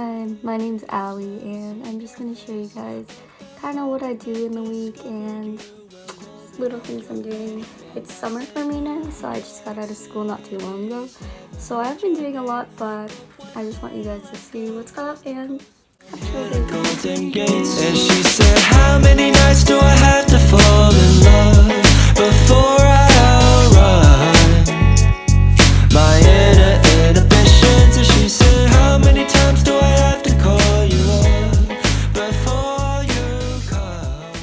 Hi, my name's Allie, and I'm just gonna show you guys kind of what I do in the week and little things I'm doing. It's summer for me now, so I just got out of school not too long ago. So I've been doing a lot, but I just want you guys to see what's up and have a chill day. Golden gates, and she said, how many nights do I have to fall in love before I outrun my inhibitions? And she said, how many times do I have to call you up before you come?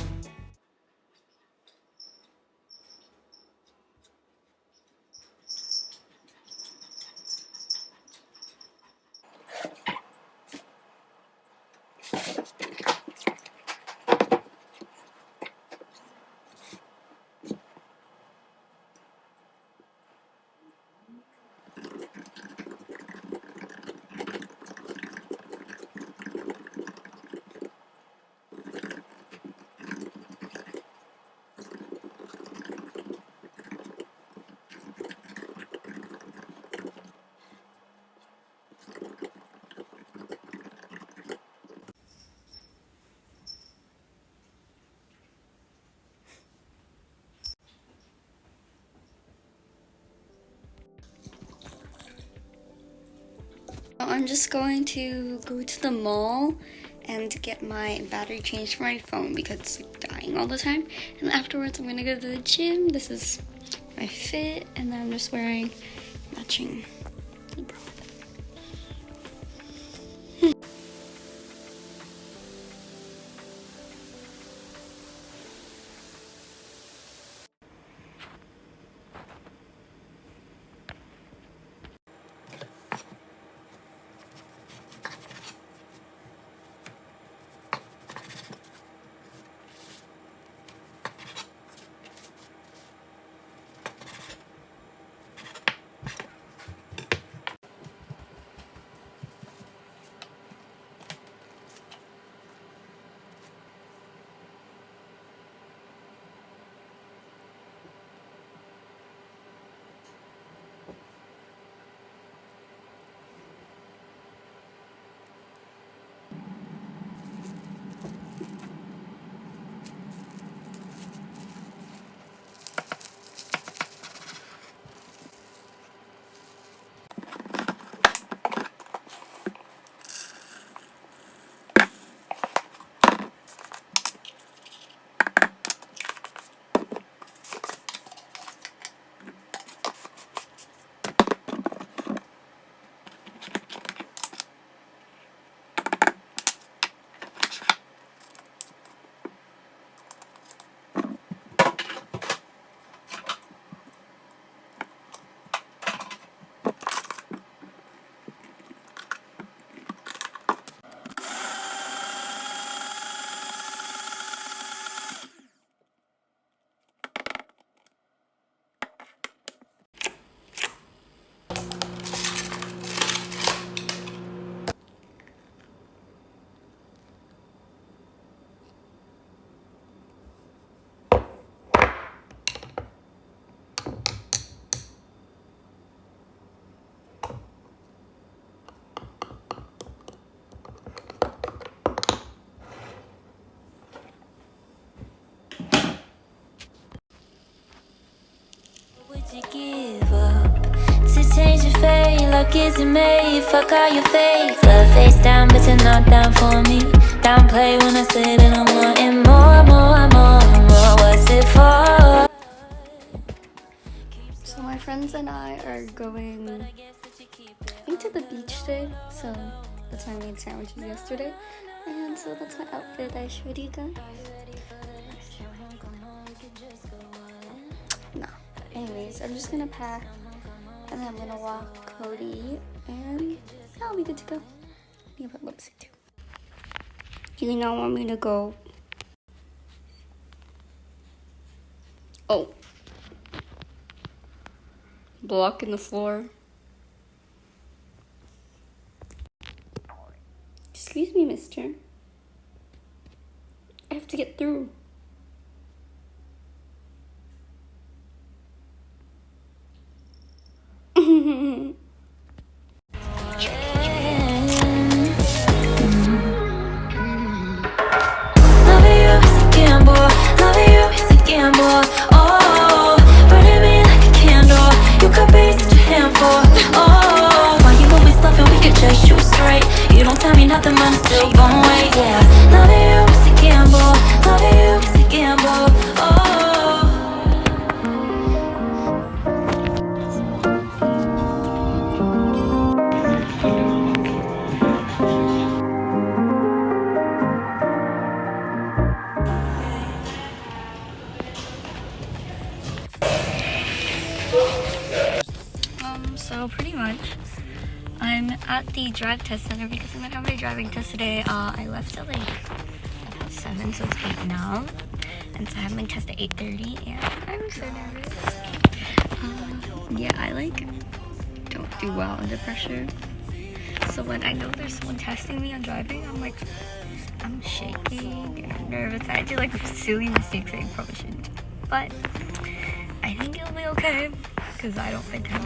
I'm just going to go to the mall and get my battery changed for my phone because it's like dying all the time. And afterwards, I'm gonna go to the gym. This is my fit, and then I'm just wearing matching bra. Would you give up to change your fate? Like is it made? Fuck all your fake love, face down, but you're not down for me. Downplay when I say that I'm wanting more, more. What's it for? So my friends and I are going, I think, to the beach today. So that's why I made sandwiches yesterday, and so that's my outfit I showed you guys. No. Anyways, I'm just gonna pack, and then I'm gonna walk Cody, and yeah, I'll be good to go. I need to put lipstick too. Do you not want me to go? Oh. Block in the floor. Excuse me, mister. I have to get through. nothing but still gon' wait, yeah. Love you, it's a gamble. Love you, it's a gamble. Oh. So pretty much, I'm at the drive test center because I'm gonna have my driving test today. I left at like about 7, so it's 8 now. And so I have my test at 8:30, and I'm so nervous. Yeah, I like don't do well under pressure. So when I know there's someone testing me on driving, I'm shaking and I'm nervous. I do like silly mistakes that I probably shouldn't. But I think it'll be okay because I don't think I'm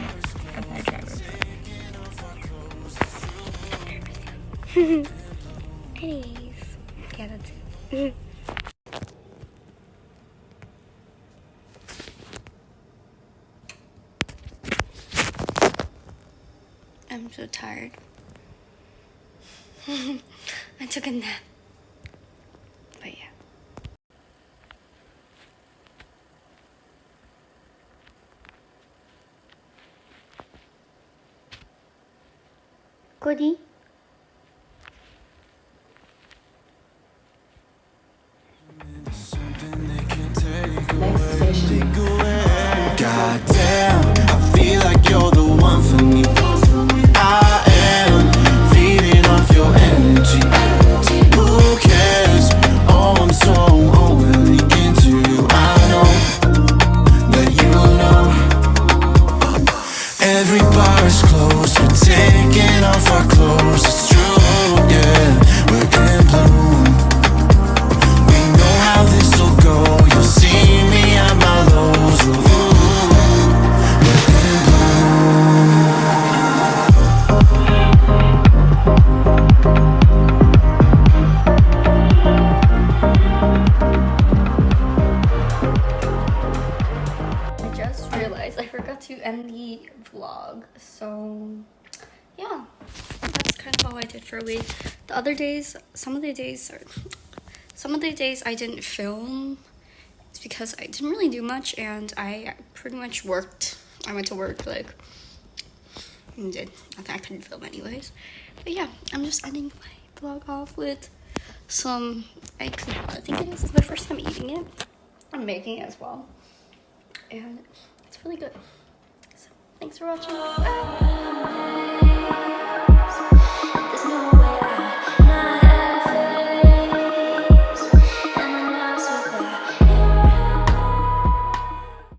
a bad driver. Anyways, yeah, that's it. I'm so tired. I took a nap. But yeah. Goody. Goddamn, I feel like you're the one for me. I am feeding off your energy. Who cares? Oh, I'm so overly into you. I know that you know. Every bar is closed. We're taking off our clothes. It's true, yeah. We're in bloom. We know how this'll go. You'll see me at my lows. Ooh, we're in bloom. I just realized I forgot to end the vlog, so yeah, that's kind of all I did for a week. The other days, some of the days I didn't film. It's because I didn't really do much and I pretty much worked. I went to work and did nothing. I couldn't film anyways. But yeah, I'm just ending my vlog off with some eggs and I think it's my first time eating it. I'm making it as well. And it's really good. So thanks for watching. Bye.